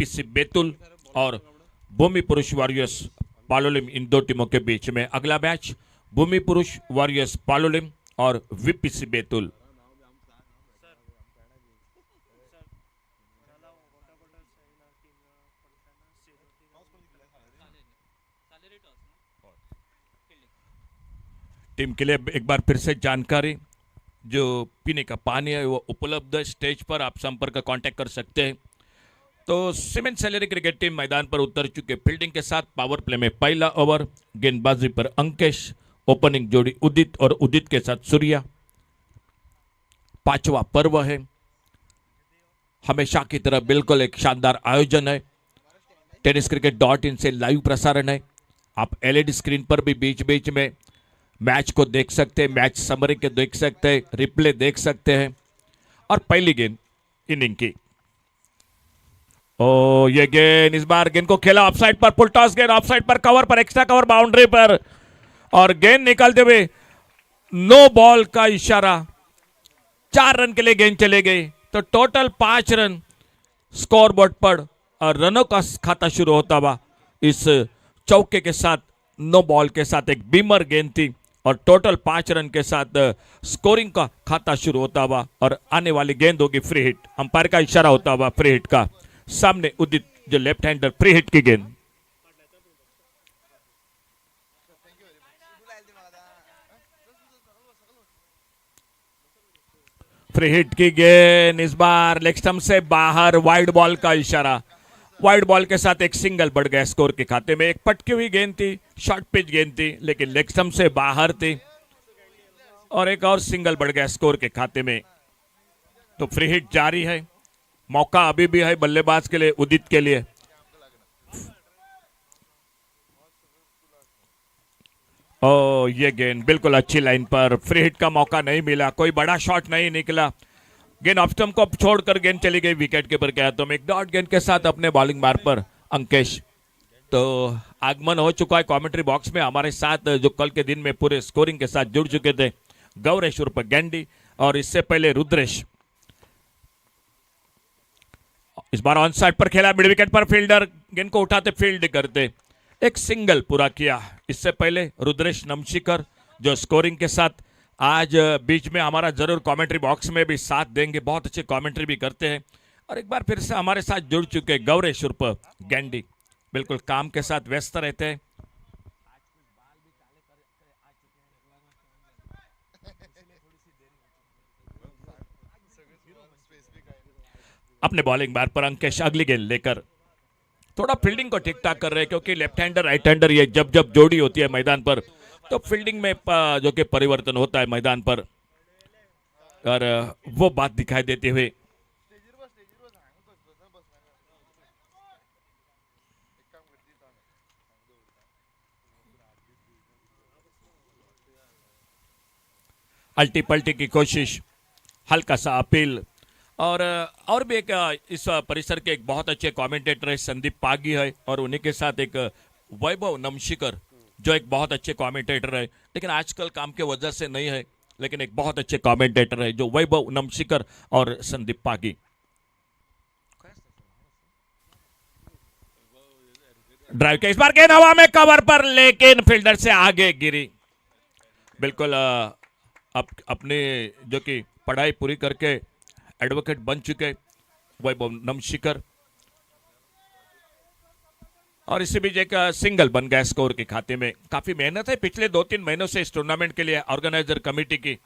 VPC Betul और भूमि पुरुष warriors Palolem, इन दो टीमों के बीच में अगला मैच भूमि पुरुष वॉरियर्स पालोलिम और वीपीसी बैतूल। टीम के लिए एक बार फिर से जानकारी, जो पीने का पानी है वो उपलब्ध है, स्टेज पर आप संपर्क कांटेक्ट कर सकते हैं। तो सीमेंट सैलरी क्रिकेट टीम मैदान पर उतर चुके फील्डिंग के साथ। पावर प्ले में पहला ओवर, गेंदबाजी पर अंकेश, ओपनिंग जोड़ी उदित और उदित के साथ सूर्या। पांचवा पर्व है, हमेशा की तरह बिल्कुल एक शानदार आयोजन है। tenniscricket.in से लाइव प्रसारण है। आप एलईडी स्क्रीन पर भी बीच बीच में मैच को देख सकते हैं, मैच समरी के देख सकते हैं, रिप्ले देख सकते हैं। और पहली गेंद इनिंग की, ओ ये गेंद, इस बार गेंद को खेला ऑफसाइड पर, फुल टॉस गेंद ऑफसाइड पर, कवर पर, एक्स्ट्रा कवर बाउंड्री पर, और गेंद निकालते हुए नो बॉल का इशारा। 4 रन के लिए गेंद चले गई, तो टोटल 5 रन स्कोर बोर्ड पर और रनों का खाता शुरू होता हुआ इस चौके के साथ, नो बॉल के साथ एक बीमर गेंद थी और टोटल 5 रन के साथ स्कोरिंग का खाता शुरू होता हुआ और आने वाली गेंद होगी फ्री हिट। अंपायर का इशारा होता हुआ फ्री हिट का। सामने उदित जो लेफ्ट हैंडर, फ्री हिट की गेंद। फ्री हिट की गेंद, इस बार लेग स्टंप से बाहर, वाइड बॉल का इशारा। वाइड बॉल के साथ एक सिंगल बढ़ गया स्कोर के खाते में। एक पटकी हुई गेंद थी, शॉर्ट पिच गेंद थी, लेकिन लेग स्टंप से बाहर थी और एक और सिंगल बढ़ गया स्कोर के खाते में। तो फ्री हिट जारी है, मौका अभी भी है बल्लेबाज के लिए, उदित के लिए। ओ ये गेंद बिल्कुल अच्छी लाइन पर, फ्री हिट का मौका नहीं मिला, कोई बड़ा शॉट नहीं निकला। गेंद ऑफ स्टंप को छोड़कर गेंद चली गई विकेट कीपर के हाथों में। एक डॉट गेंद के साथ अपने बॉलिंग मार पर अंकेश। तो आगमन हो चुका है कमेंट्री बॉक्स में हमारे साथ, जो कल के दिन में पूरे स्कोरिंग के साथ जुड़ चुके थे, गौरेश उर्फ गैंडी और इससे पहले रुद्रेश। इस बार ऑन साइड पर खेला, मिड विकेट पर फील्डर गेंद को उठाते फील्ड करते एक सिंगल पूरा किया। इससे पहले रुद्रेश नमशिकर जो स्कोरिंग के साथ आज बीच में हमारा जरूर कमेंट्री बॉक्स में भी साथ देंगे, बहुत अच्छे कमेंट्री भी करते हैं। और एक बार फिर से हमारे साथ जुड़ चुके गौरेश उर्फ गैंडी, बिल्कुल काम के साथ व्यस्त रहते हैं। अपने बॉलिंग बार पर अंकेश अगली गेंद लेकर थोड़ा फील्डिंग को ठीक ठाक कर रहे हैं, क्योंकि लेफ्ट हैंडर राइट हैंडर ये जब जब जोड़ी होती है मैदान पर, तो फील्डिंग में जो कि परिवर्तन होता है मैदान पर, और वो बात दिखाई देते हुए अल्टी पल्टी की कोशिश, हल्का सा अपील। और भी एक इस परिसर के एक बहुत अच्छे कमेंटेटर है संदीप पागी है, और उन्हीं के साथ एक वैभव नमशिकर जो एक बहुत अच्छे कमेंटेटर है, लेकिन आजकल काम के वजह से नहीं है, लेकिन एक बहुत अच्छे कमेंटेटर है जो वैभव नमशिकर और संदीप पागी। ड्राइव के इस बार गेंद हवा में कवर पर, लेकिन फील्डर से आगे गिरी। बिल्कुल अपने जो कि पढ़ाई पूरी करके एडवोकेट बन चुके वैभव नमशिकर, और इसी बीच एक सिंगल बन गया स्कोर के खाते में। काफी मेहनत है पिछले 2-3 महीनों से इस टूर्नामेंट के लिए ऑर्गेनाइजर कमेटी की,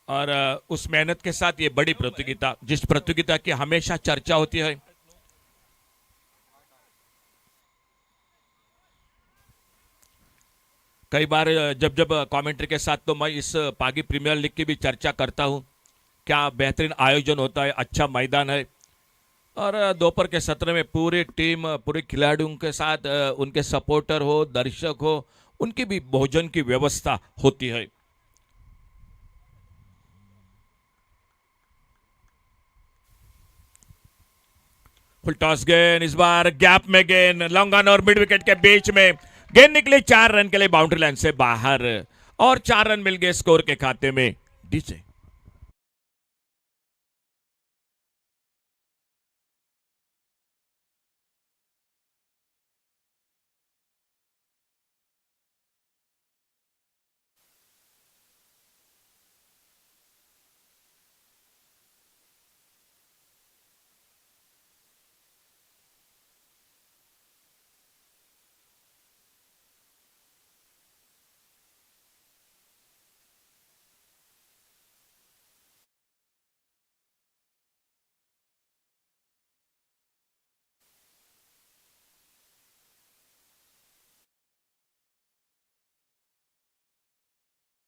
और उस मेहनत के साथ ये बड़ी प्रतियोगिता, जिस प्रतियोगिता की हमेशा चर्चा होती है, कई बार जब जब कमेंट्री के साथ, तो मैं इस पागी प्रीमियर लीग की भी चर्चा करता हूं। क्या बेहतरीन आयोजन होता है, अच्छा मैदान है, और दोपहर के सत्र में पूरी टीम, पूरे खिलाड़ियों के साथ उनके सपोर्टर हो, दर्शक हो, उनकी भी भोजन की व्यवस्था होती है। फुल टॉस गेंद, इस बार गैप में गेंद, लॉन्ग ऑन और मिड विकेट के बीच में गेंद निकली 4 रन के लिए बाउंड्री लाइन से बाहर, और 4 रन मिल गए स्कोर के खाते में। डीजे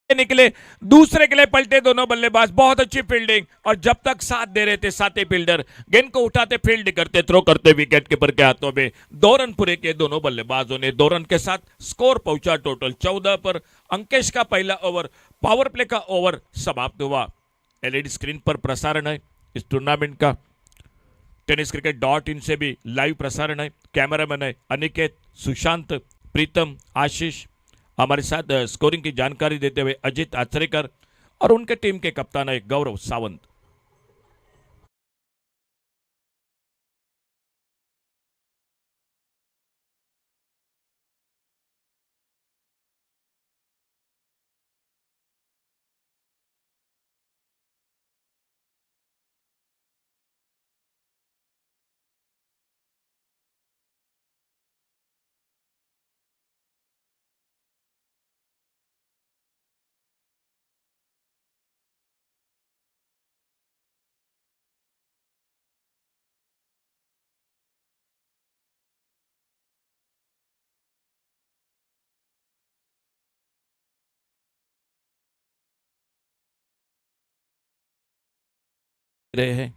निकले, दूसरे के लिए पलटे दोनों बल्लेबाज, बहुत अच्छी फील्डिंग। और जब तक साथ दे रहे थे साथी फील्डर, गेंद को उठाते, फील्ड करते, थ्रो करते, विकेट कीपर के हाथों में 2 रन पूरे किए दोनों बल्लेबाजों ने। 2 रन के साथ स्कोर पहुंचा टोटल 14 पर। अंकेश का पहला ओवर, पावर प्ले का ओवर समाप्त हुआ। एलईडी स्क्रीन पर प्रसारण है इस टूर्नामेंट का। tenniscricket.in से भी लाइव प्रसारण है। कैमरामैन है अनिकेत, सुशांत, प्रीतम, आशीष। हमारे साथ स्कोरिंग की जानकारी देते हुए अजित आचरेकर और उनके टीम के कप्तान है गौरव सावंत। रहे हैं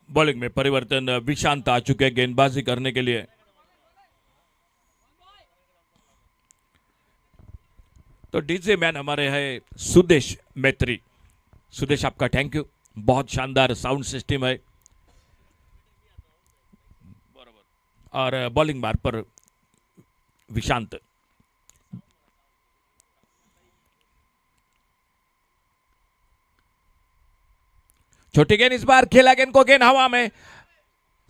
बॉलिंग में परिवर्तन, विशांत आ चुके हैं गेंदबाजी करने के लिए। तो डीजे मैन हमारे हैं सुदेश मैत्री। सुदेश आपका थैंक यू, बहुत शानदार साउंड सिस्टम है। और बॉलिंग मार पर विशांत, छोटी गेंद इस बार, खेला गेंद को, गेंद हवा में,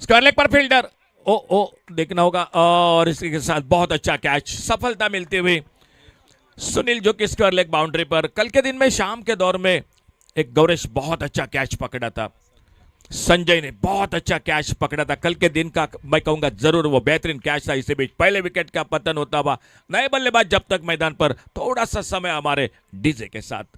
स्क्वायर लेग पर फील्डर, ओ देखना होगा। और इसके साथ बहुत अच्छा कैच, सफलता मिलती हुई सुनील जो कि स्क्वायर लेग बाउंड्री पर। कल के दिन में शाम के दौर में एक गौरेश बहुत अच्छा कैच पकड़ा था, संजय ने बहुत अच्छा कैच पकड़ा था कल के दिन का। मैं कहूंगा जरूर वो बेहतरीन कैच था। इसी बीच पहले विकेट का पतन होता हुआ नए बल्लेबाज जब तक मैदान पर, थोड़ा सा समय हमारे डीजे के साथ।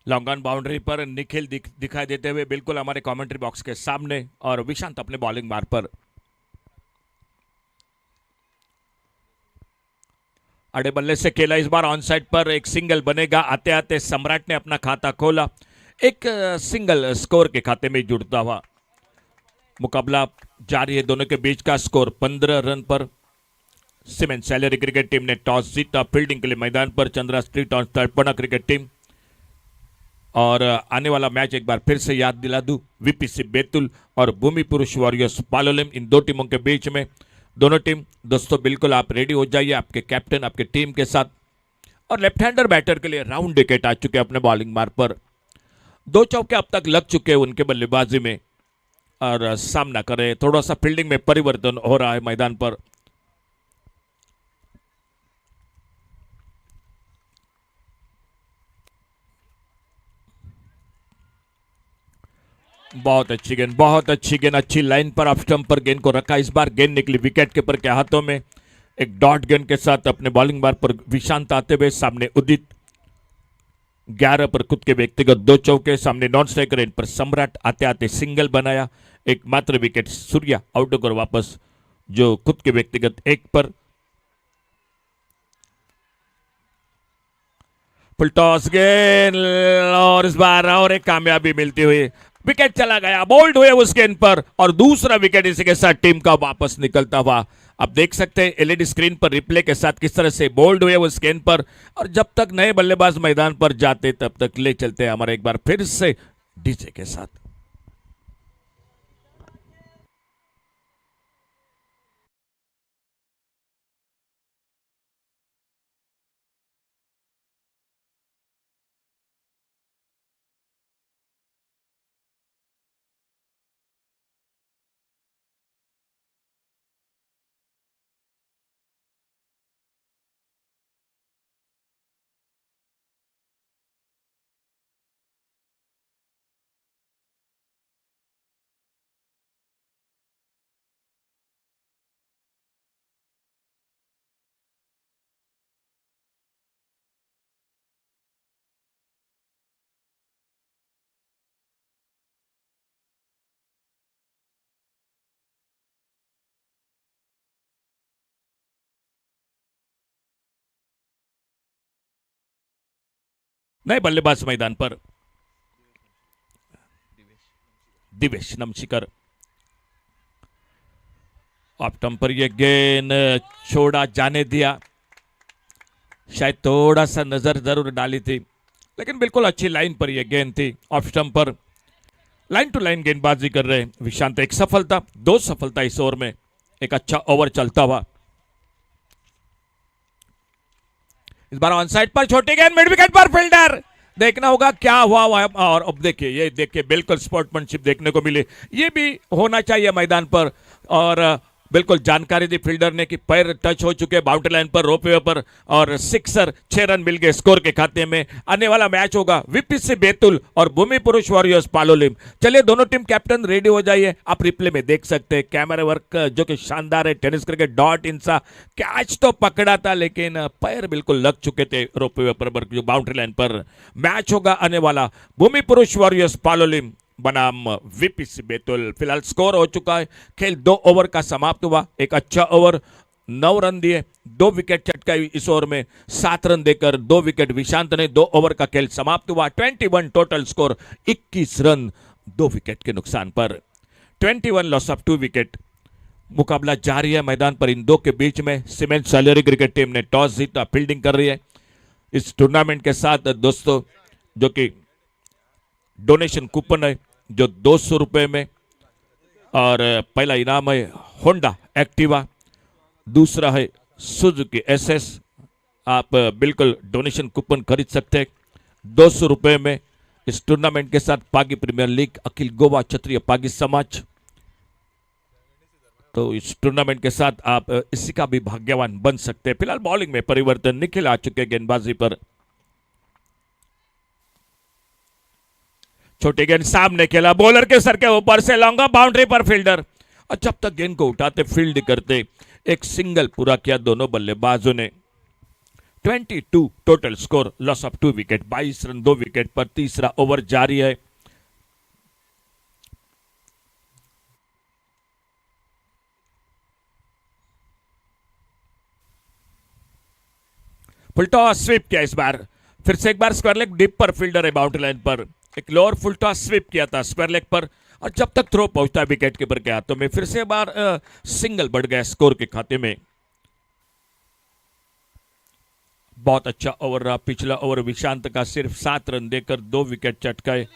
लॉन्ग ऑन बाउंड्री पर निखिल दिखाई देते हुए बिल्कुल हमारे कमेंट्री बॉक्स के सामने, और विशांत अपने बॉलिंग मार पर। अड़े बल्ले से खेला इस बार, ऑन साइड पर एक सिंगल बनेगा। आते आते सम्राट ने अपना खाता खोला, एक सिंगल स्कोर के खाते में जुड़ता हुआ। मुकाबला जारी है दोनों के बीच का। स्कोर 15 रन पर। सीमेंट सैलरी क्रिकेट टीम ने टॉस जीता, फील्डिंग के लिए मैदान पर चंद्रा स्ट्रीट और तर्पणा क्रिकेट टीम। और आने वाला मैच एक बार फिर से याद दिला दूं, वीपीसी बैतूल और भूमि पुरुष वॉरियर्स पालोलेम, इन दो टीमों के बीच में। दोनों टीम दोस्तों बिल्कुल आप रेडी हो जाइए आपके कैप्टन आपके टीम के साथ। और लेफ्ट हैंडर बैटर के लिए राउंड विकेट आ चुके अपने बॉलिंग मार पर। 2 चौके अब तक लग चुके हैं उनके बल्लेबाजी में, और सामना कर रहे, थोड़ा सा फील्डिंग में परिवर्तन हो रहा है मैदान पर। बहुत अच्छी गेंद, बहुत अच्छी गेंद, अच्छी लाइन पर ऑफ स्टंप पर गेंद को रखा। इस बार गेंद निकली विकेट कीपर के हाथों में। एक डॉट गेंद के साथ अपने बॉलिंग बार पर विशांत आते हुए, सामने उदित 11 पर खुद के व्यक्तिगत 2 चौके, सामने नॉन स्ट्राइकर इन पर सम्राट आते आते सिंगल बनाया। एक मात्र विकेट सूर्या आउट होकर वापस, जो खुद के व्यक्तिगत 1 पर। फुल टॉस गेंद, और इस बार और एक कामयाबी मिलती हुई विकेट चला गया, बोल्ड हुए उस गेंद पर, और दूसरा विकेट इसी के साथ टीम का वापस निकलता हुआ। आप देख सकते हैं एलईडी स्क्रीन पर रिप्ले के साथ किस तरह से बोल्ड हुए उस गेंद पर। और जब तक नए बल्लेबाज मैदान पर जाते तब तक ले चलते हैं हमारे एक बार फिर से डीजे के साथ। नए बल्लेबाज मैदान पर दिवेश नमशिकर। ऑफ स्टंप पर यह गेंद छोड़ा जाने दिया, शायद थोड़ा सा नजर जरूर डाली थी, लेकिन बिल्कुल अच्छी लाइन पर यह गेंद थी। ऑफ स्टंप पर लाइन टू लाइन गेंदबाजी कर रहे विशांत। एक सफलता, दो सफलता इस ओवर में, एक अच्छा ओवर चलता हुआ। इस बार ऑन साइड पर छोटी गेंद, मिड विकेट पर फील्डर, देखना होगा क्या हुआ। और अब देखिए, ये देखिए बिल्कुल स्पोर्ट्समैनशिप देखने को मिले, ये भी होना चाहिए मैदान पर। और बिल्कुल जानकारी दी फील्डर ने कि पैर टच हो चुके बाउंड्री लाइन पर, रोपवे पर, और सिक्सर। 6 रन मिल गए स्कोर के खाते में। आने वाला मैच होगा वीपीसी बैतूल और भूमि पुरुष वॉरियर्स पालोलिम। चलिए दोनों टीम कैप्टन रेडी हो जाइए। आप रिप्ले में देख सकते हैं कैमरा वर्क जो कि शानदार है। टेनिस क्रिकेट डॉट इन सा कैच तो पकड़ा था, लेकिन पैर बिल्कुल लग चुके थे रोपवे पर, जो बाउंड्री लाइन पर। मैच होगा आने वाला भूमि पुरुष वॉरियर्स पालोलिम बनाम वीपीसी बैतूल। फिलहाल स्कोर हो चुका है, खेल 2 ओवर का समाप्त हुआ। एक अच्छा ओवर, 9 रन दिए, 2 विकेट चटकाई इस ओवर में। 7 रन देकर 2 विकेट विशांत ने। 2 ओवर का खेल समाप्त हुआ। 21 टोटल स्कोर, 21 रन 2 विकेट के नुकसान पर। 21 लॉस ऑफ 2 विकेट। मुकाबला जारी है मैदान पर इन दो के बीच में। सीमेंट सैलरी क्रिकेट टीम ने टॉस जीता, फील्डिंग कर रही है। इस टूर्नामेंट के साथ दोस्तों जो कि डोनेशन कूपन है जो 200 रुपए में, और पहला इनाम है होंडा एक्टिवा, दूसरा है सुजुकी एसएस। आप बिल्कुल डोनेशन कूपन खरीद सकते हैं 200 रुपए में। इस टूर्नामेंट के साथ पागी प्रीमियर लीग, अखिल गोवा क्षत्रिय पागी समाज, तो इस टूर्नामेंट के साथ आप इसी का भी भाग्यवान बन सकते हैं। फिलहाल बॉलिंग में परिवर्तन, निखिल आ चुके गेंदबाजी पर। छोटी गेंद सामने खेला, बॉलर के सर के ऊपर से लॉन्ग बाउंड्री पर फील्डर, और जब तक गेंद को उठाते फील्ड करते। एक सिंगल पूरा किया दोनों बल्लेबाजों ने। 22 total score, loss of 2 wicket. 22 run 2 wicket पर तीसरा ओवर जारी है। फुल टॉस स्वीप किया इस बार, फिर से एक बार स्क्वायर लेग डीप पर फील्डर है बाउंड्री लाइन पर। एक लोअर फुल टॉस स्वीप किया था स्क्वायर लेग पर, और जब तक थ्रो पहुंचता है विकेट कीपर के हाथों में। फिर से बार सिंगल बढ़ गया स्कोर के खाते में। बहुत अच्छा ओवर रहा पिछला ओवर विशांत का, सिर्फ 7 रन देकर 2 विकेट चटकाए।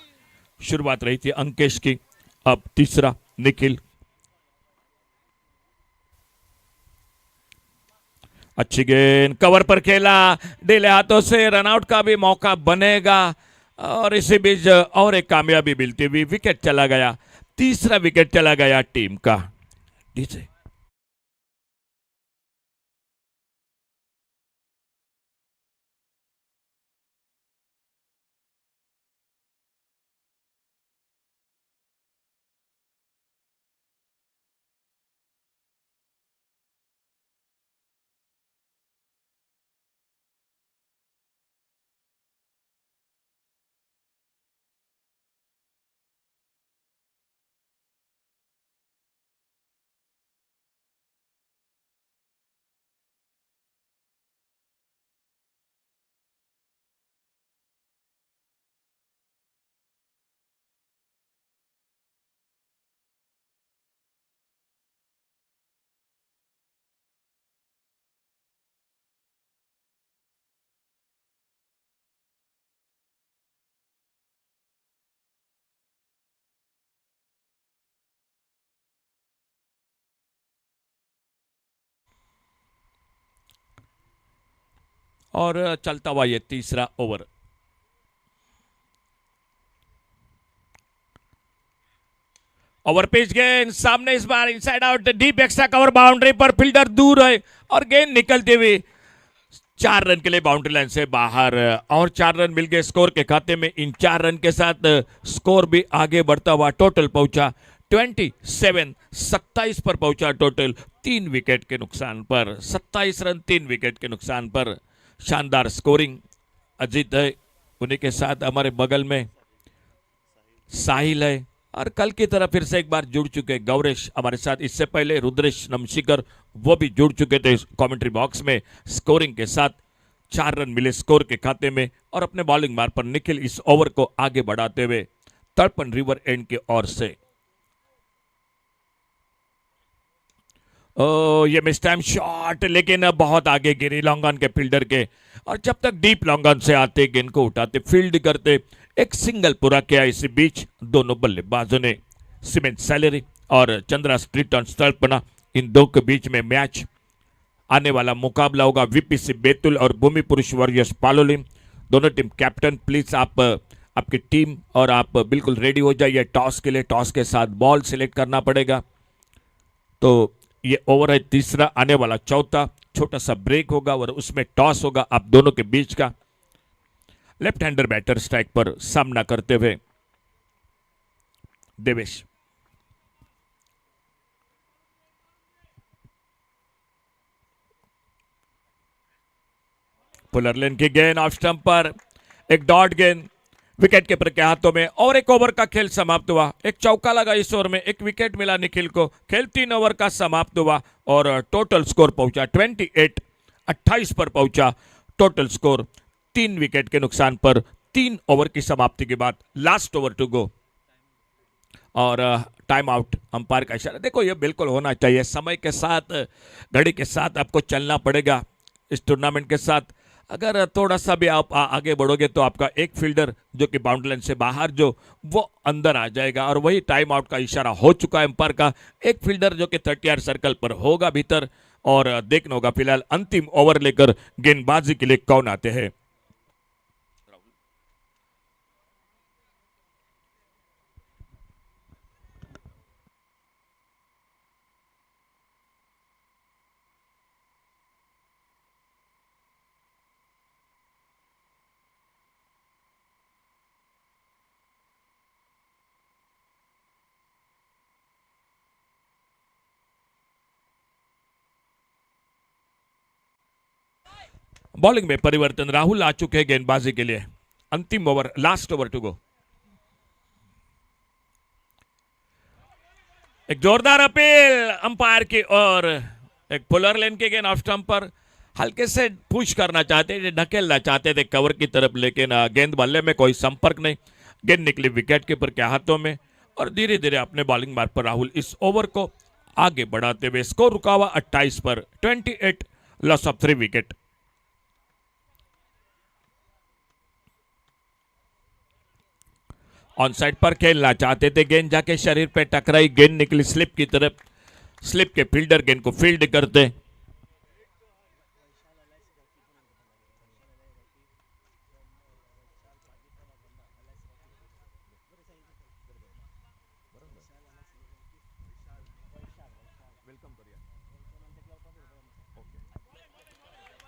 शुरुआत रही थी अंकेश की, अब तीसरा निखिल। अच्छी गेंद कवर पर खेला, ढीले हाथों से रनआउट का भी मौका बनेगा, और इसी बीच और एक कामयाबी मिलती हुई विकेट चला गया। तीसरा विकेट चला गया टीम का। डीजे और चलता हुआ ये तीसरा ओवर। ओवर पिच गेंद सामने, इस बार inside out deep extra cover boundary पर, फील्डर दूर है और गेंद निकलती हुई 4 रन के लिए बाउंड्री लाइन से बाहर। और 4 रन मिल गए स्कोर के खाते में। इन 4 रन के साथ स्कोर भी आगे बढ़ता हुआ टोटल पहुंचा 27, 27 पर पहुंचा टोटल, 3 विकेट के नुकसान पर। 27 रन 3 विकेट के नुकसान पर। शानदार स्कोरिंग। अजीत है, उन्हीं के साथ हमारे बगल में साहिल है, और कल की तरह फिर से एक बार जुड़ चुके गौरेश हमारे साथ। इससे पहले रुद्रेश नमशिकर वो भी जुड़ चुके थे कमेंट्री बॉक्स में स्कोरिंग के साथ। 4 रन मिले स्कोर के खाते में और अपने बॉलिंग मार्ग पर निखिल इस ओवर को आगे बढ़ाते हुए तर्पण रिवर एंड की ओर से। ये मिस टाइम शॉट, लेकिन बहुत आगे गिरी लॉन्ग ऑन के फील्डर के, और जब तक डीप लॉन्ग ऑन से आते गेंद को उठाते फील्ड करते एक सिंगल पूरा किया। इसी बीच दोनों बल्लेबाजों ने सीमेंट सैलरी और चंद्रा स्ट्रीट ऑन तर्पणा, इन दो के बीच में मैच आने वाला मुकाबला होगा वीपीसी बैतूल और भूमि पुरुष वॉरियर्स पालोलिम। दोनों टीम कैप्टन प्लीज आप आपकी टीम और आप बिल्कुल रेडी हो जाइए टॉस के लिए। टॉस के साथ बॉल सिलेक्ट करना पड़ेगा। तो ये ओवर है तीसरा, आने वाला चौथा, छोटा सा ब्रेक होगा और उसमें टॉस होगा आप दोनों के बीच का। लेफ्ट हैंडर बैटर स्ट्राइक पर सामना करते हुए देवेश। पुलर लेन की गेंद ऑफ स्टंप पर, एक डॉट गेंद विकेट कीपर के हाथों में, और एक ओवर का खेल समाप्त हुआ। एक चौका लगा इस ओवर में, एक विकेट मिला निखिल को। खेल 3 ओवर का समाप्त हुआ और टोटल स्कोर पहुंचा 28 पर पहुंचा टोटल स्कोर। 3 विकेट के नुकसान पर 3 ओवर की समाप्ति के बाद लास्ट ओवर टू गो और टाइम आउट अंपायर का इशारा। देखो ये बिल्कुल होना चाहिए, समय के साथ घड़ी के साथ आपको चलना पड़ेगा इस टूर्नामेंट के साथ। अगर थोड़ा सा भी आप आगे बढ़ोगे तो आपका एक फील्डर जो कि बाउंड्री लाइन से बाहर जो वो अंदर आ जाएगा, और वही टाइम आउट का इशारा हो चुका है अंपायर का। एक फील्डर जो कि 30 यार्ड सर्कल पर होगा भीतर, और देखना होगा फिलहाल अंतिम ओवर लेकर गेंदबाजी के लिए कौन आते हैं। बॉलिंग में परिवर्तन, राहुल आ चुके हैं गेंदबाजी के लिए। अंतिम over, last over to go. एक जोरदार अपील अंपायर की और एक पुलर लेन के गेंद ऑफ स्टंप पर हल्के से पुश करना चाहते थे, ढकेलना चाहते थे कवर की तरफ, लेकिन गेंद बल्ले में कोई संपर्क नहीं। गेंद निकली विकेट कीपर के हाथों में और धीरे धीरे अपने बॉलिंग मार्ग पर राहुल इस ओवर को आगे बढ़ाते हुए स्कोर रुका हुआ 28 पर, 28, loss of 3 wicket. On side पर खेलना चाहते थे, गेंद जाके शरीर पे टकराई, गेंद निकली स्लिप की तरफ। स्लिप के फील्डर गेंद को फील्ड करते।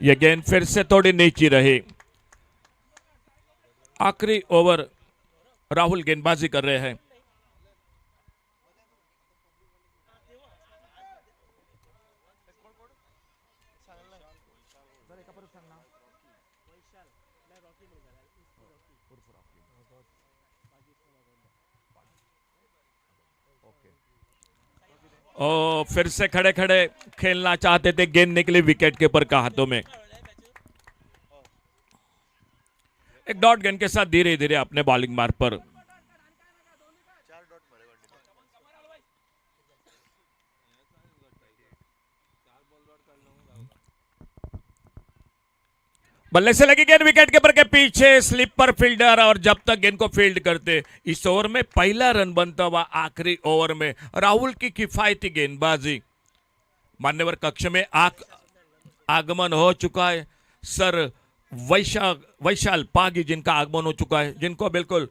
यह गेंद फिर से थोड़ी नीची रही। आखिरी ओवर राहुल गेंदबाजी कर रहे हैं। ओ फिर से खड़े खड़े खेलना चाहते थे, गेंद निकली विकेट कीपर का हाथों में। एक डॉट गेंद के साथ धीरे धीरे अपने बॉलिंग मार्ग पर बल्ले से लगी गेंद विकेट कीपर के पीछे, स्लिप पर फील्डर, और जब तक गेंद को फील्ड करते इस ओवर में पहला रन बनता हुआ आखिरी ओवर में राहुल की किफायती गेंदबाजी। मान्यवर कक्ष में आगमन हो चुका है सर वैशाल पागी, जिनका आगमन हो चुका है, जिनको बिल्कुल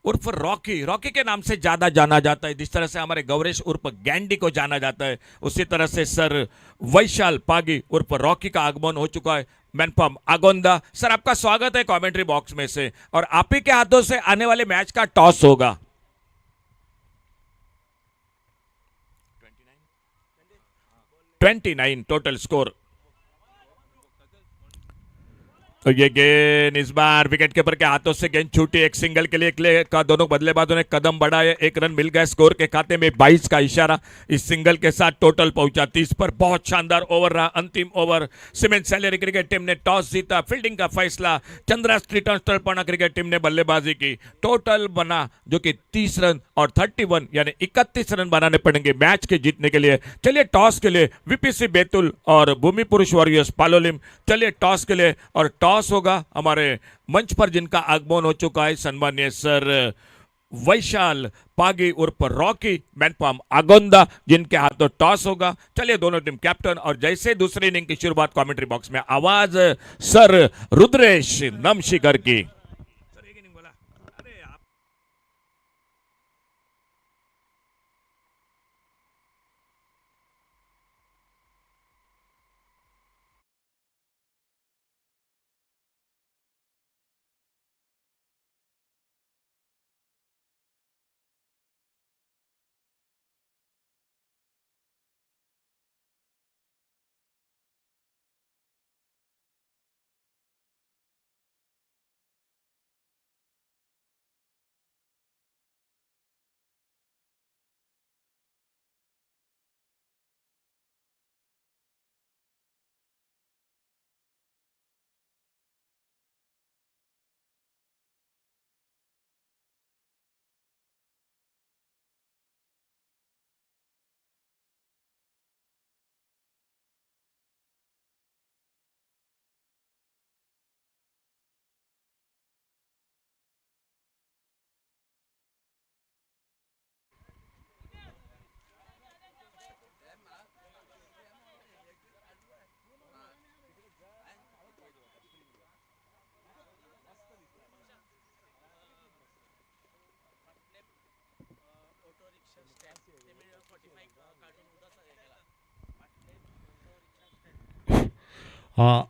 उर्फ रॉकी के नाम से ज्यादा जाना जाता है। जिस तरह से हमारे गौरेश उर्फ गैंडी को जाना जाता है, उसी तरह से सर वैशाल पागी उर्फ रॉकी का आगमन हो चुका है। मैनफॉर्म आगोंदा सर, आपका स्वागत है कमेंट्री बॉक्स में से, और आप ही के हाथों से आने वाले मैच का टॉस होगा। 29 टोटल स्कोर। तो ये गेंद इस बार विकेट कीपर के हाथों से गेंद छूटी, एक सिंगल के लिए का दोनों बल्लेबाजों ने कदम बढ़ाए, एक रन मिल गया, स्कोर के खाते में 22 का इशारा। इस सिंगल के साथ टोटल पहुंचा 30 पर। बहुत शानदार ओवर रहा अंतिम over. Cement salary cricket team ने टॉस जीता, फील्डिंग का फैसला चंद्रास्ट्री टर्पना क्रिकेट टीम ने बल्लेबाजी की। टोटल बना जो कि 30 रन और 31 यानी 31 रन बनाने पड़ेंगे मैच के जीतने के लिए। चलिए टॉस के लिए वीपीसी बैतूल और भूमि पुरुष वॉरियर्स पालोलिम, चलिए टॉस के लिए। और टॉस होगा हमारे मंच पर जिनका आगमन हो चुका है, सन्मान्य सर वैशाल पागी उर्फ रॉकी मैनपाम आगोंदा, जिनके हाथों टॉस होगा। चलिए दोनों टीम कैप्टन और जैसे दूसरी इनिंग की शुरुआत कमेंट्री बॉक्स में आवाज सर रुद्रेश नमशिकर की।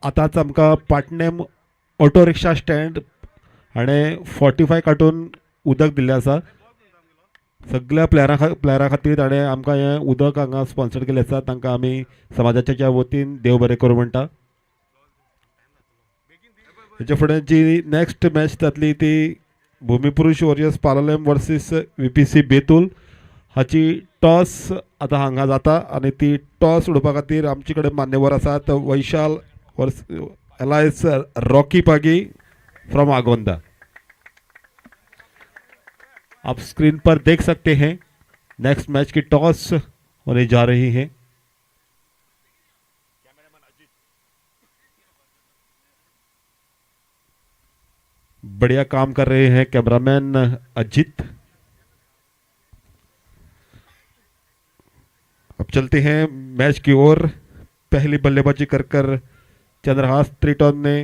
आताच आमकां पाटणेम ऑटो रिक्षा स्टँड हाणें 45 कार्टून उदक दिल्लें आसा. सगळ्या प्लेयरा खातीर ताणें आमकां हें उदक हांगा स्पॉन्सर केल्लें आसा. तांकां आमी समाजाच्या वतीन देव बरें करूं म्हणटा. हेचे फुडें जी नेक्स्ट मॅच जातली ती Bhumipurush Warriors Palolem versus VPC Betul हाची टॉस आतां हांगा जाता आनी ती टॉस उडोवपा खातीर आमचे कडेन मान्यवर आसात वैशाल alliance Rocky Pagi from Agonda. आप स्क्रीन पर देख सकते हैं नेक्स्ट मैच की टॉस होने जा रही है. बढ़िया काम कर रहे हैं कैमरामैन अजित. अब चलते हैं मैच की ओर. पहली बल्लेबाजी कर चंद्रहास त्रिटन ने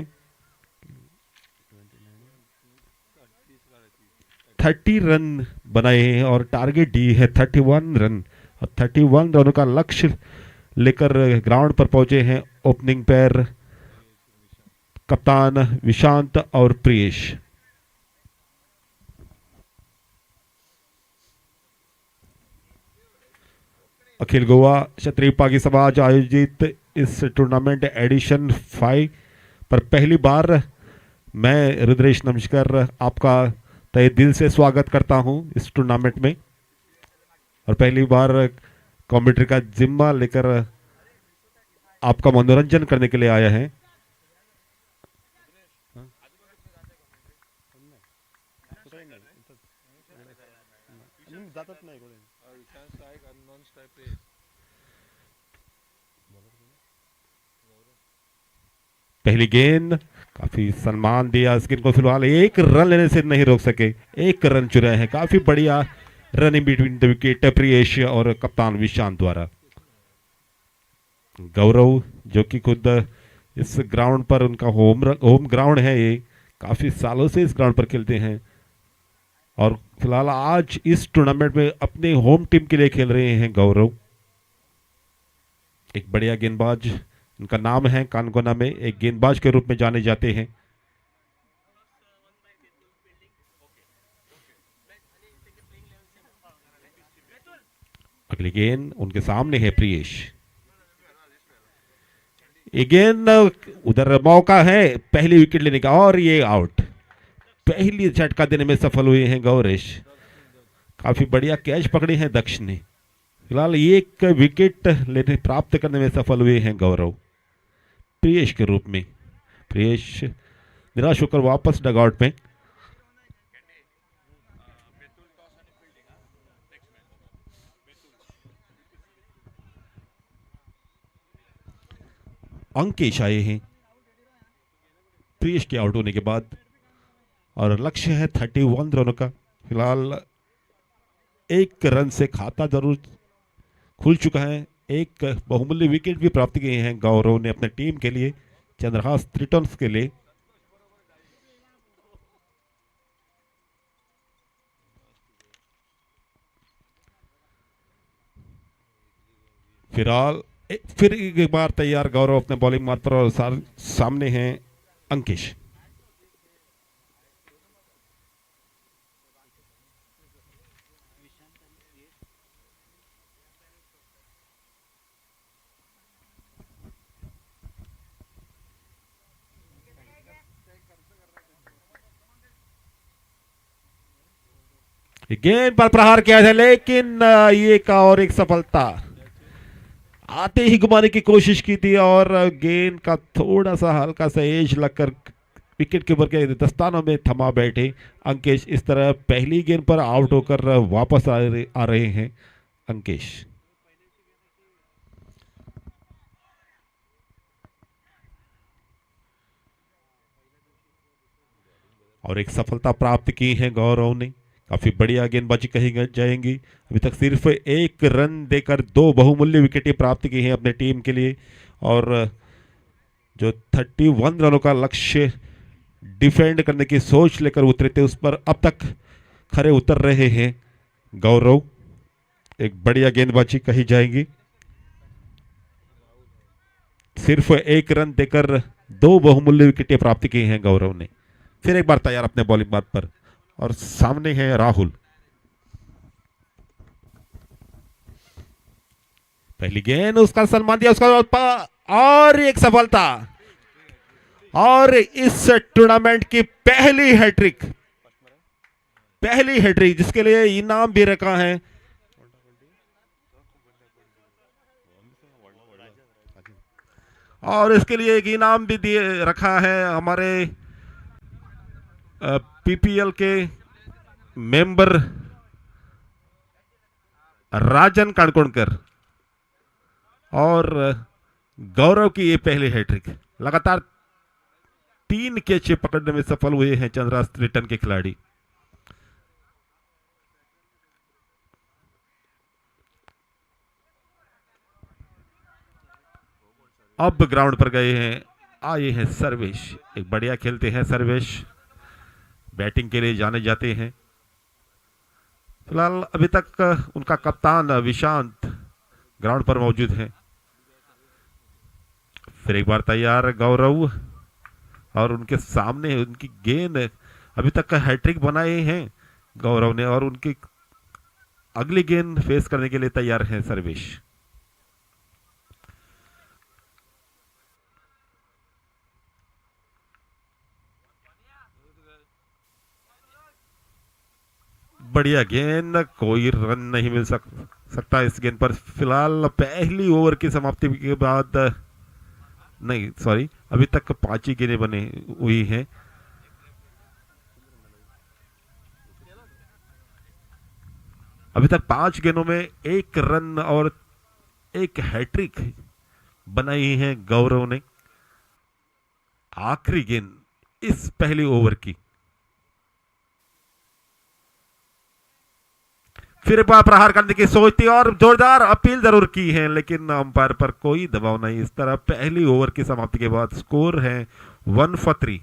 30 रन बनाए हैं और टारगेट दी है 31 रन. और 31 रनों का लक्ष्य लेकर ग्राउंड पर पहुंचे हैं ओपनिंग पैर कप्तान विशांत और प्रियेश. अखिल गोवा क्षत्रिय पागी समाज आयोजित इस टूर्नामेंट एडिशन 5 पर पहली बार मैं रुद्रेश नमस्कार आपका तहे दिल से स्वागत करता हूं इस टूर्नामेंट में. और पहली बार कमेंट्री का जिम्मा लेकर आपका मनोरंजन करने के लिए आया है. पहली गेंद काफी सम्मान दिया इस गेंद को. फिलहाल एक रन लेने से नहीं रोक सके. एक रन चुराए हैं. काफी बढ़िया running between the wicket Priyesh और कप्तान विशांत द्वारा. गौरव जो कि खुद इस ग्राउंड पर उनका होम ग्राउंड है, ये काफी सालों से इस ग्राउंड पर खेलते हैं और फिलहाल आज इस टूर्नामेंट में अपने होम टीम के लिए खेल रहे हैं गौरव. एक बढ़िया गेंदबाज, उनका नाम है कानकोना में एक गेंदबाज के रूप में जाने जाते हैं. अगली गेंद उनके सामने है प्रियेश. अगेन उधर मौका है पहली विकेट लेने का और ये आउट। पहली झटका देने में सफल हुए हैं गौरेश। काफी बढ़िया कैच पकड़े हैं दक्ष ने। फिलहाल एक विकेट लेने प्राप्त करने में सफल हुए हैं गौरव प्रियेश के रूप में। प्रियेश निराश होकर वापस डगआउट में। अंकेश आए हैं प्रियेश के आउट होने के बाद और लक्ष्य है 31 रनों का। फिलहाल एक रन से खाता जरूर खुल चुका है। एक बहुमूल्य विकेट भी प्राप्त किए हैं गौरव ने अपने टीम के लिए, चंद्रहास ट्रिटन्स के लिए। फिलहाल फिर एक बार तैयार गौरव अपने बॉलिंग मार्ग पर और सामने हैं अंकेश। गेंद पर प्रहार किया था लेकिन ये का और एक सफलता आते ही घुमाने की कोशिश की थी और गेंद का थोड़ा सा हल्का सा एज लगकर विकेट के ऊपर के दस्तानों में थमा बैठे अंकेश। इस तरह पहली गेंद पर आउट होकर वापस आ रहे हैं अंकेश। और एक सफलता प्राप्त की है गौरव ने। काफी बढ़िया गेंदबाजी कही जाएंगी। अभी तक सिर्फ एक रन देकर दो बहुमूल्य विकेटें प्राप्त की हैं अपने टीम के लिए और जो 31 रनों का लक्ष्य डिफेंड करने की सोच लेकर उतरे थे उस पर अब तक खरे उतर रहे हैं गौरव। एक बढ़िया गेंदबाजी कही जाएगी। सिर्फ एक रन देकर दो बहुमूल्य विकेटें प्राप्त की हैं गौरव ने। फिर एक बार तैयार अपने बॉलिंग मार्ग पर और सामने है राहुल। पहली गेंद उसका सम्मान दिया उसका और एक सफलता और इस टूर्नामेंट की पहली हैट्रिक जिसके लिए इनाम भी रखा है। और इसके लिए एक इनाम भी दिए रखा है हमारे पीपीएल के मेंबर राजन काणकोणकर और गौरव की ये पहली हैट्रिक। लगातार 3 कैच पकड़ने में सफल हुए हैं चंद्रहास ट्रिटन के खिलाड़ी। अब ग्राउंड पर गए हैं, आए हैं सर्वेश। एक बढ़िया खेलते हैं सर्वेश, बैटिंग के लिए जाने जाते हैं। फिलहाल अभी तक उनका कप्तान विशांत ग्राउंड पर मौजूद है। फिर एक बार तैयार गौरव और उनके सामने उनकी गेंद। अभी तक का हैट्रिक बनाए हैं गौरव ने और उनकी अगली गेंद फेस करने के लिए तैयार है सर्वेश। बढ़िया गेंद, कोई रन नहीं मिल सकता इस गेंद पर। फिलहाल पहली ओवर की समाप्ति के बाद नहीं सॉरी अभी तक 5 ही गेंदें बनी हुई हैं। अभी तक 5 गेंदों में 1 रन और 1 हैट्रिक बनाई है गौरव ने। आखिरी गेंद इस पहली ओवर की। फिर एक बार प्रहार करने की सोच थी और जोरदार अपील जरूर की है लेकिन अंपायर पर कोई दबाव नहीं। इस तरह पहली ओवर की समाप्ति के बाद स्कोर है 1 for 3।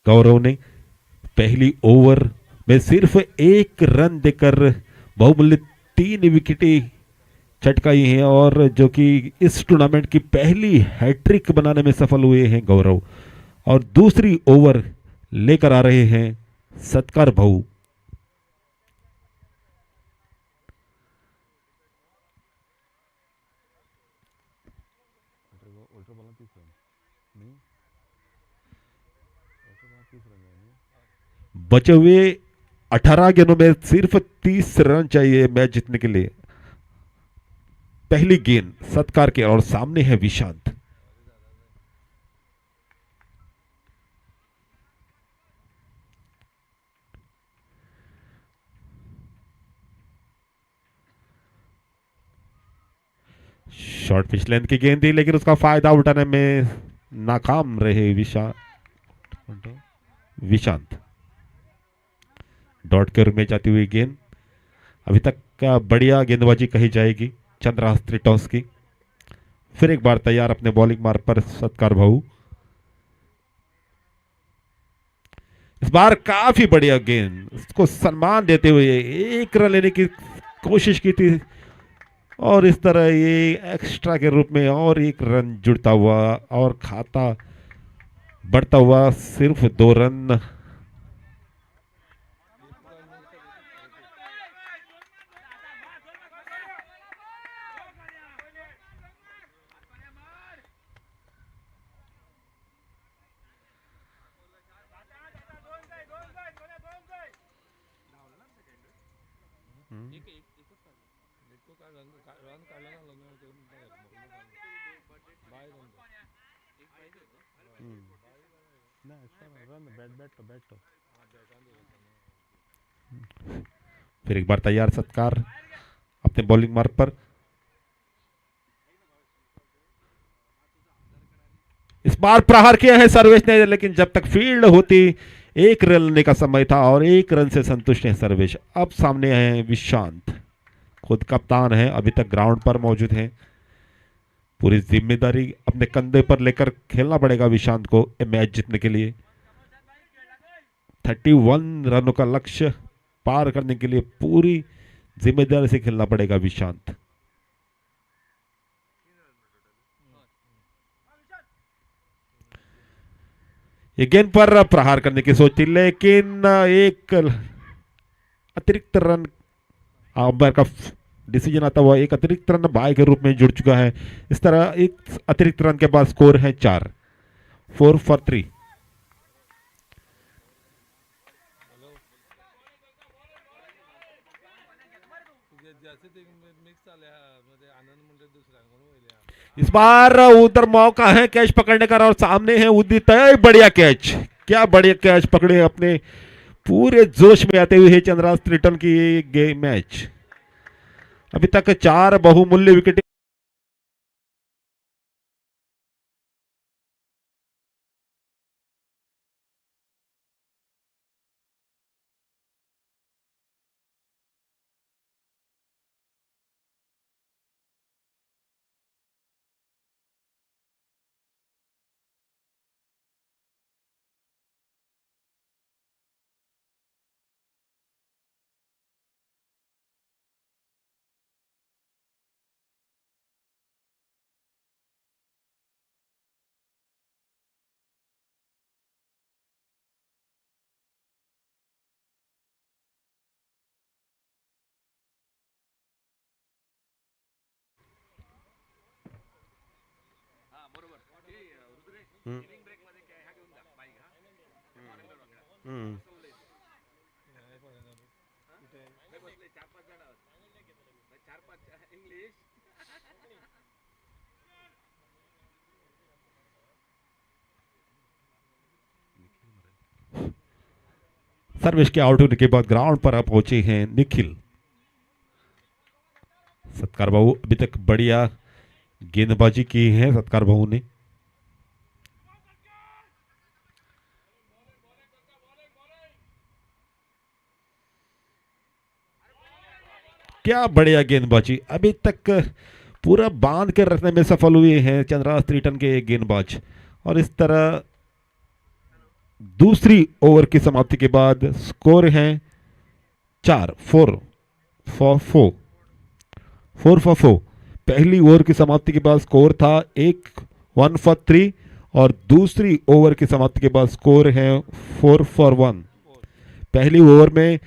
गौरव ने पहली ओवर में सिर्फ 1 रन देकर बहुमूल्य 3 विकेटें चटकाई हैं और जो कि इस टूर्नामेंट की पहली हैट्रिक बनाने में सफल हुए हैं गौरव। और दूसरी ओवर लेकर आ रहे हैं सत्कार भाऊ। बचे हुए 18 गेंदों में सिर्फ 30 रन चाहिए मैच जीतने के लिए। पहली गेंद सत्कार के और सामने है विशांत। शॉर्ट पिच लेंथ की गेंद थी लेकिन उसका फायदा उठाने में नाकाम रहे विशांत। डॉट के रूप में जाती हुई गेंद अभी तक का बढ़िया गेंदबाजी कही जाएगी चंद्रास्त्री टॉस की। फिर एक बार तैयार अपने बॉलिंग मार्ग पर सत्कार भाऊ। इस बार काफी बढ़िया गेंद, उसको सम्मान देते हुए 1 रन लेने की कोशिश की थी और इस तरह ये एक्स्ट्रा के रूप में और 1 रन जुड़ता हुआ और खाता बढ़ता हुआ सिर्फ 2 रन। फिर एक बार तैयार सत्कार अपने बॉलिंग मार्ग पर। इस बार प्रहार किया है सर्वेश ने लेकिन जब तक फील्ड होती 1 रन लेने का समय था और 1 रन से संतुष्ट है सर्वेश। अब सामने है विशांत, खुद कप्तान है, अभी तक ग्राउंड पर मौजूद है। पूरी जिम्मेदारी अपने कंधे पर लेकर खेलना पड़ेगा विशांत को मैच जीतने के लिए। 31 रनों का लक्ष्य पार करने के लिए पूरी जिम्मेदारी से खेलना पड़ेगा विशांत। ये गेंद पर प्रहार करने की सोच थी लेकिन एक अतिरिक्त रन अंपायर का डिसीजन आता हुआ, एक अतिरिक्त रन बाय के रूप में जुड़ चुका है। इस तरह एक अतिरिक्त रन के बाद स्कोर है 4 for 3। इस बार उधर मौका है कैच पकड़ने का और सामने है उदित। बढ़िया कैच, क्या बढ़िया कैच पकड़े अपने पूरे जोश में आते हुए चंद्रास्त्री टन की मैच। अभी तक 4 बहुमूल्य विकेट सर्विस के आउट होने के बाद ग्राउंड पर पहुंचे हैं निखिल। सत्कार बाबू अभी तक बढ़िया गेंदबाजी की है सत्कार बाबू ने। क्या बढ़िया गेंदबाजी, अभी तक पूरा बांध कर रखने में सफल हुए हैं चंद्रास्त्री टन के गेंदबाज। और इस तरह दूसरी ओवर की समाप्ति के बाद स्कोर है 4 फॉर 4। पहली ओवर की समाप्ति के बाद स्कोर था 1 फॉर 3 और दूसरी ओवर की समाप्ति के बाद स्कोर है 4 फॉर 1। पहली ओवर में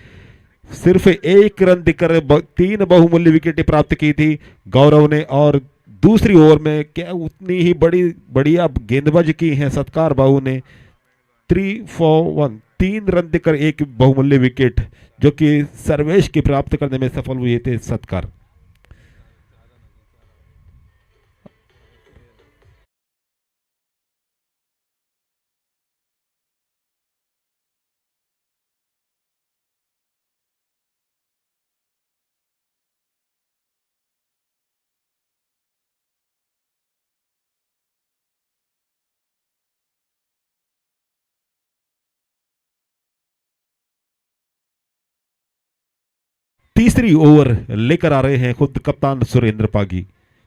सिर्फ एक रन देकर 3 बहुमूल्य विकेटें प्राप्त की थी गौरव ने, और दूसरी ओवर में क्या उतनी ही बढ़िया गेंदबाजी की है सत्कार बाबू ने। 3 फॉर 1, 3 रन देकर एक बहुमूल्य विकेट जो कि सर्वेश की प्राप्त करने में सफल हुए थे सत्कार। तीसरी ओवर लेकर आ रहे हैं खुद कप्तान सुरेंद्र पागी,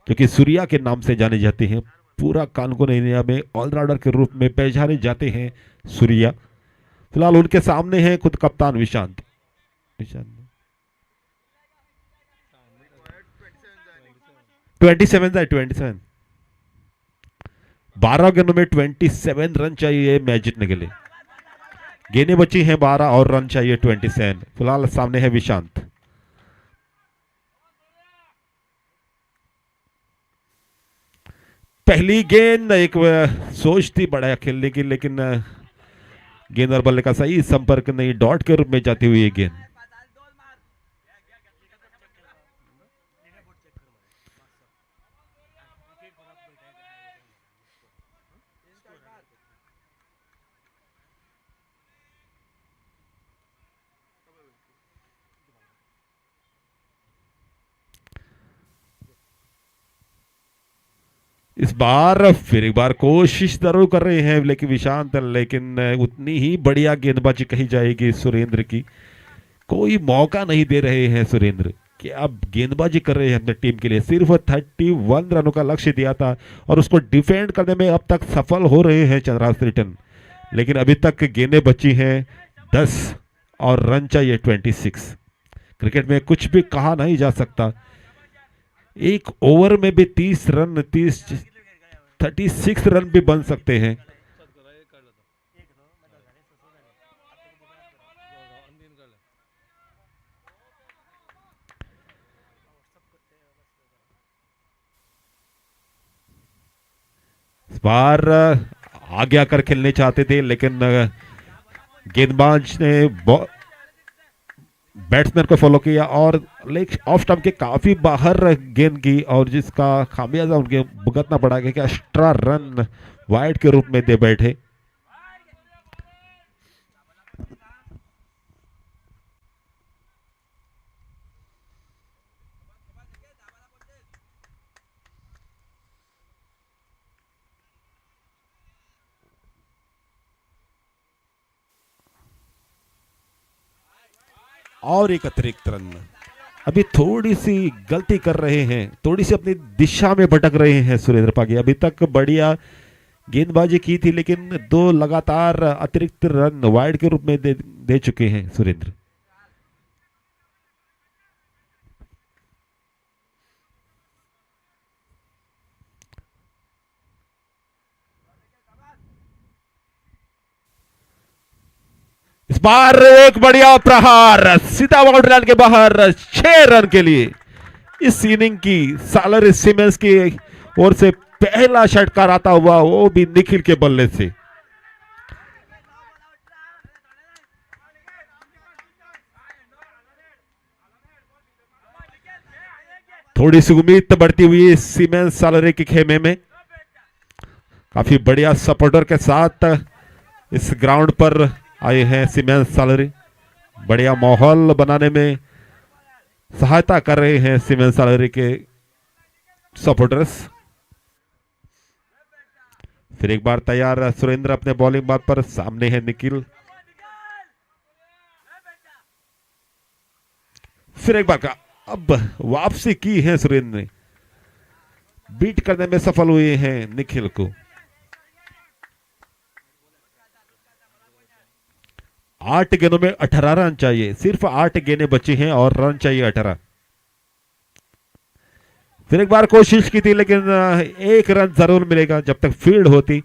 जो कि सूर्या के नाम से जाने जाते हैं। पूरा कानगो एरिया में ऑलराउंडर के रूप में पहचाने जाते हैं सूर्या। फिलहाल उनके सामने हैं खुद कप्तान विशांत। 27 12 गेंदों में 27 रन चाहिए मैच जीतने के लिए। गेंदें बची हैं 12 और रन चाहिए 27। फिलहाल सामने है विशांत। पहली गेंद एक सोच थी बड़ा खेलने की, लेकिन गेंद और बल्ले का सही संपर्क नहीं, डॉट के रूप में जाती हुई गेंद। इस बार फिर एक बार कोशिश जरूर कर रहे हैं लेकिन विशांत, लेकिन उतनी ही बढ़िया गेंदबाजी कही जाएगी सुरेंद्र की। कोई मौका नहीं दे रहे हैं सुरेंद्र कि अब गेंदबाजी कर रहे हैं अपने टीम के लिए। सिर्फ 31 रनों का लक्ष्य दिया था और उसको डिफेंड करने में अब तक सफल हो रहे हैं चंद्रहास रिटर्न, लेकिन अभी तक गेंदें बची हैं 10 और रन चाहिए 26। क्रिकेट में कुछ भी कहा नहीं जा सकता। एक ओवर में भी 36 रन भी बन सकते हैं। इस बार आगे आकर खेलने चाहते थे, लेकिन गेंदबाज ने बैट्समैन को फॉलो किया और लेग ऑफ स्टंप के काफी बाहर गेंद की, और जिसका खामियाजा उनके भुगतना पड़ा कि एक्स्ट्रा रन वाइड के रूप में दे बैठे। और एक अतिरिक्त रन। अभी थोड़ी सी गलती कर रहे हैं, थोड़ी सी अपनी दिशा में भटक रहे हैं सुरेंद्र पागी। अभी तक बढ़िया गेंदबाजी की थी, लेकिन 2 लगातार अतिरिक्त रन वाइड के रूप में दे चुके हैं सुरेंद्र। इस बार एक बढ़िया प्रहार सीधा बाउंड्री लाइन के बाहर 6 रन के लिए। इस इनिंग की सालर सीमेंस की ओर से पहला षटकार आता हुआ, वो भी निखिल के बल्ले से। थोड़ी सी उम्मीद बढ़ती हुई सीमेंस सालरे के खेमे में। काफी बढ़िया सपोर्टर के साथ इस ग्राउंड पर आए हैं सीमेंस सालरी। बढ़िया माहौल बनाने में सहायता कर रहे हैं सीमेंस सालरी के सपोर्टर्स। फिर एक बार तैयार सुरेंद्र अपने बॉलिंग बात पर। सामने है निखिल। फिर एक बार का अब वापसी की है सुरेंद्र ने, बीट करने में सफल हुए हैं निखिल को। 8 गेंदों में 18 रन चाहिए, सिर्फ 8 गेंदें बची हैं और रन चाहिए 18। फिर एक बार कोशिश की थी लेकिन एक रन जरूर मिलेगा जब तक फील्ड होती।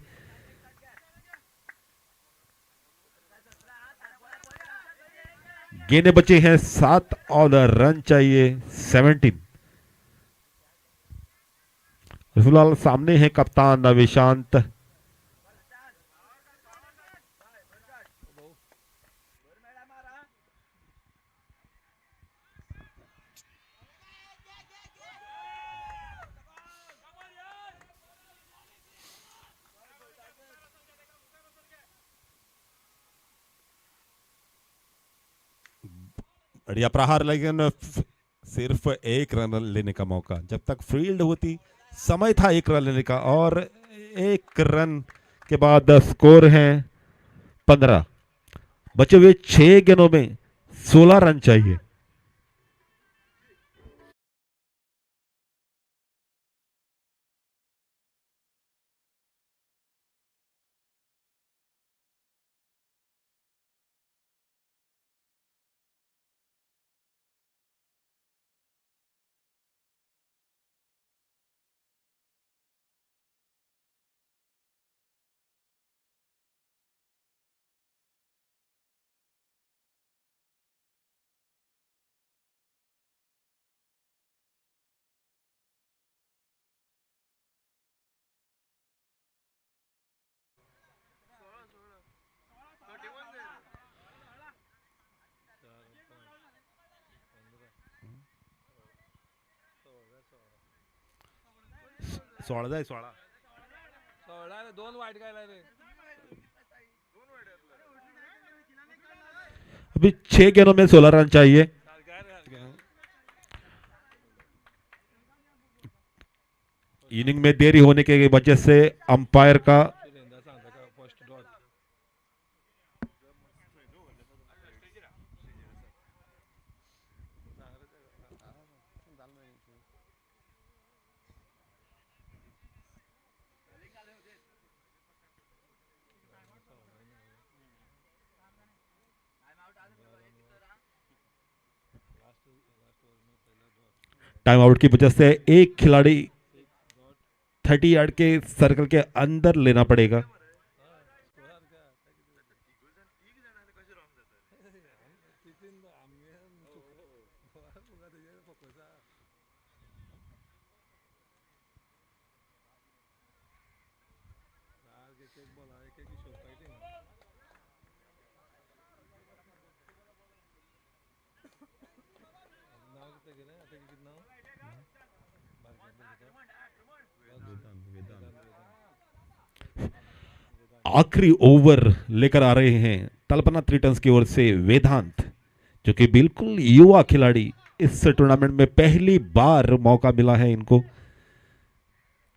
गेंदें बचे हैं 7 और रन चाहिए 17। फिलहाल सामने है कप्तान विशांत। बढ़िया प्रहार, लेकिन सिर्फ एक रन लेने का मौका। जब तक फील्ड होती समय था एक रन लेने का, और एक रन के बाद स्कोर है 15। बचे हुए 6 गेंदों में 16 रन चाहिए। सोळा जाय 16 2 वाईट काय रे। अभी 6 गेंदों में 16 रन चाहिए। इनिंग में देरी होने के वजह से अंपायर का टाइम आउट की वजह से एक खिलाड़ी 30 यार्ड के सर्कल के अंदर लेना पड़ेगा। आखिरी ओवर लेकर आ रहे हैं तलपना ट्रीटन्स की ओर से वेदांत, जो कि बिल्कुल युवा खिलाड़ी। इस टूर्नामेंट में पहली बार मौका मिला है इनको।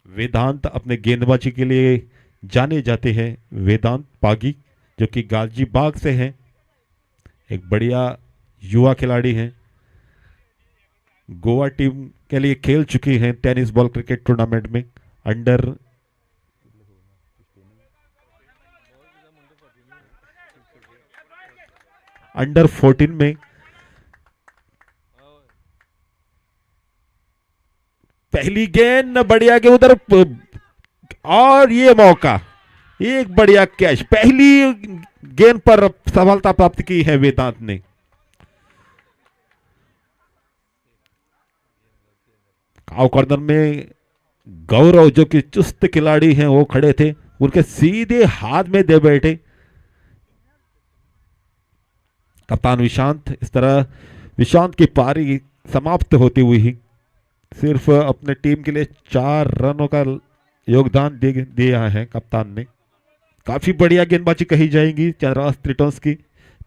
वेदांत अपने गेंदबाजी के लिए जाने जाते हैं। वेदांत पागी, जो कि गाजीबाग से हैं, एक बढ़िया युवा खिलाड़ी हैं। गोवा टीम के लिए खेल चुकी हैं टेनिस बॉल क्रिकेट टूर्नामेंट में अंडर 14 में। पहली गेंद बढ़िया के उधर, और ये मौका, एक बढ़िया कैच। पहली गेंद पर सफलता प्राप्त की है वेदांत ने। काउ कॉर्नर में गौरव, जो कि चुस्त खिलाड़ी हैं, वो खड़े थे, उनके सीधे हाथ में दे बैठे कप्तान विशांत। इस तरह विशांत की पारी समाप्त होती हुई ही सिर्फ अपने टीम के लिए 4 रनों का योगदान दिया है कप्तान ने। काफी बढ़िया गेंदबाजी कही जाएगी चंद्रवास ट्रीटन्स की।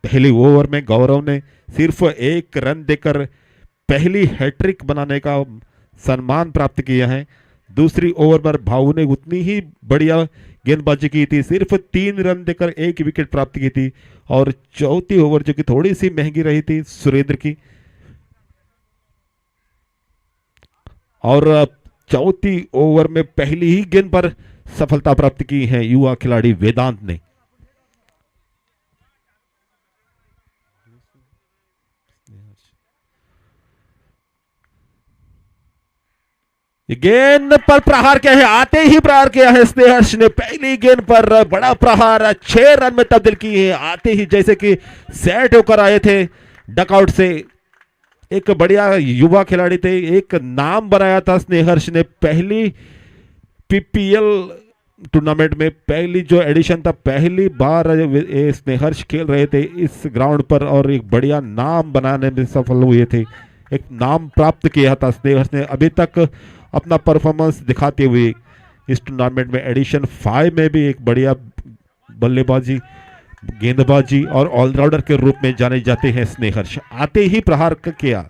पहले ओवर में गौरव ने सिर्फ 1 रन देकर पहली हैट्रिक बनाने का सम्मान प्राप्त किया है। दूसरी ओवर पर भाऊ ने उतनी ही बढ़िया गेंदबाजी की थी, सिर्फ 3 रन देकर 1 विकेट प्राप्त की थी। और चौथी ओवर, जो कि थोड़ी सी महंगी रही थी सुरेंद्र की, और चौथी ओवर में पहली ही गेंद पर सफलता प्राप्त की है युवा खिलाड़ी वेदांत ने। ये गेंद पर प्रहार किया है, आते ही प्रहार किया है स्नेहर्ष ने। पहली गेंद पर बड़ा प्रहार 6 रन में तब्दील की है, आते ही जैसे कि सेट होकर आए थे डकआउट से। एक बढ़िया युवा खिलाड़ी थे, एक नाम बनाया था स्नेहर्ष ने। पहली पीपीएल टूर्नामेंट में पहली जो एडिशन था, पहली बार स्नेहर्ष खेल रहे थे इस ग्राउंड पर और एक बढ़िया नाम बनाने में सफल हुए थे। एक नाम प्राप्त किया था स्नेहर्ष ने अभी तक अपना परफॉर्मेंस दिखाते हुए। इस टूर्नामेंट में एडिशन 5 में भी एक बढ़िया बल्लेबाजी, गेंदबाजी और ऑलराउंडर के रूप में जाने जाते हैं स्नेहर्ष। आते ही प्रहार किया।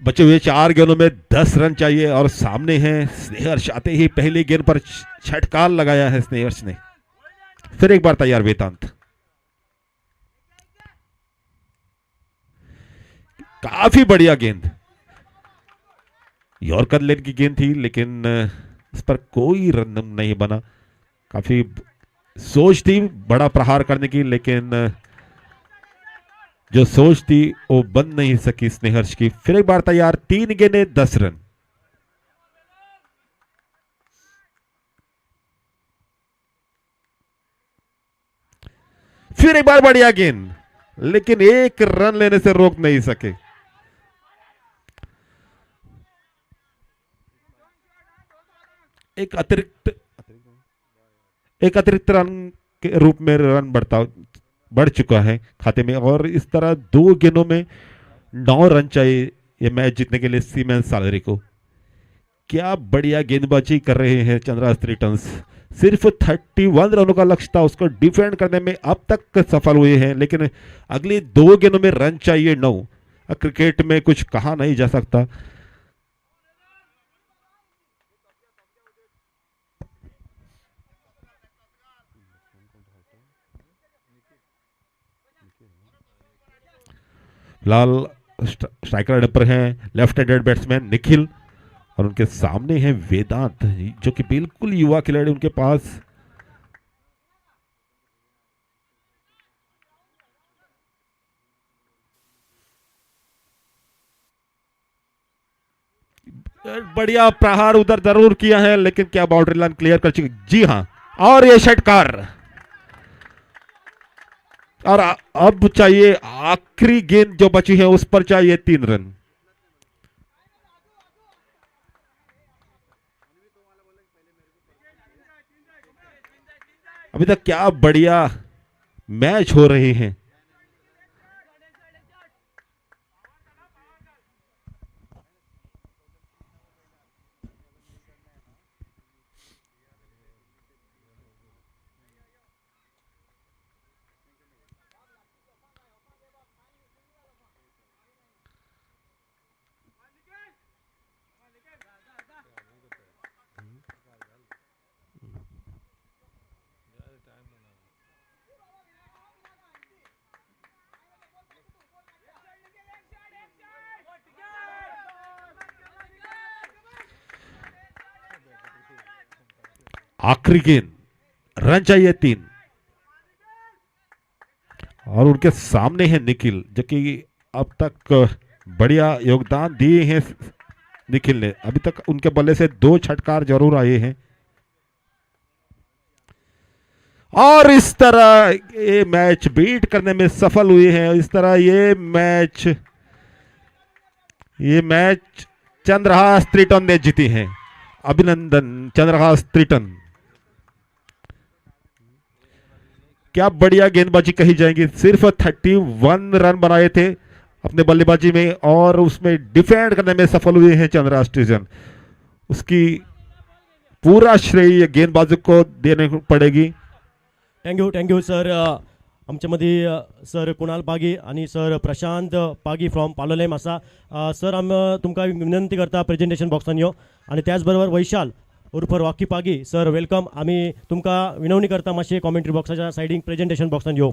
बचे हुए 4 गेंदों में 10 रन चाहिए और सामने हैं स्नेहर्ष। आते ही पहली गेंद पर छटकार लगाया है स्नेहर्ष ने। फिर एक बार तैयार वेदांत। काफी बढ़िया गेंद, यॉर्कर लेन की गेंद थी लेकिन इस पर कोई रन नहीं बना। काफी सोच थी बड़ा प्रहार करने की, लेकिन जो सोच थी वो बन नहीं सकी स्नेहर्ष की। फिर एक बार तैयार, 3 गेंदें 10 रन। फिर एक बार बढ़िया गेंद, लेकिन 1 रन लेने से रोक नहीं सके। एक अतिरिक्त रन के रूप में रन बढ़ चुका है खाते में और इस तरह 2 गेंदों में 9 रन चाहिए ये मैच जीतने के लिए सीमेंस सालरी को। क्या बढ़िया गेंदबाजी कर रहे हैं चंद्रहास रिटर्न्स। सिर्फ 31 रनों का लक्ष्य था, उसको डिफेंड करने में अब तक सफल हुए हैं, लेकिन अगली 2 गेंदों में रन चाहिए 9। क्रिकेट में कुछ कहा नहीं जा सकता। फिलहाल स्ट्राइकर एंड पर हैं लेफ्ट हैंडेड बैट्समैन निखिल और उनके सामने हैं वेदांत, जो कि बिल्कुल युवा खिलाड़ी उनके पास। बढ़िया प्रहार उधर जरूर किया है, लेकिन क्या बाउंड्री लाइन क्लियर कर चुकी? जी हां, और ये षटकार। और अब चाहिए आखिरी गेंद जो बची है उस पर चाहिए 3 रन। अभी तक क्या बढ़िया मैच हो रहे हैं। आखिरी गेंद, रन चाहिए 3 और उनके सामने है निखिल, जो कि अब तक बढ़िया योगदान दिए हैं निखिल ने। अभी तक उनके बल्ले से 2 छटकार जरूर आए हैं और इस तरह ये मैच बीट करने में सफल हुए हैं। इस तरह ये मैच चंद्रहास त्रिटन ने जीती है। अभिनंदन चंद्रहास त्रिटन। क्या बढ़िया गेंदबाजी कही जाएगी। सिर्फ 31 रन बनाए थे अपने बल्लेबाजी में और उसमें डिफेंड करने में सफल हुए हैं चंद्रहास त्रिटन। उसकी पूरा श्रेय गेंदबाजी को देने पड़ेगी। Thank you sir. आमच्यामध्ये सर कुणाल पागी आणि sir Prashant Pagi from Palolem असा सर तुमका विनंती करता प्रेझेंटेशन बॉक्सान यो आणि त्याचबरोबर वैशाल उर्फ रॉकी पागी सर वेलकम। आम्ही तुमका विनवणी करता मातशे कॉमेंट्री बॉक्साच्या सायडीक प्रेझेंटेशन बॉक्सान यो।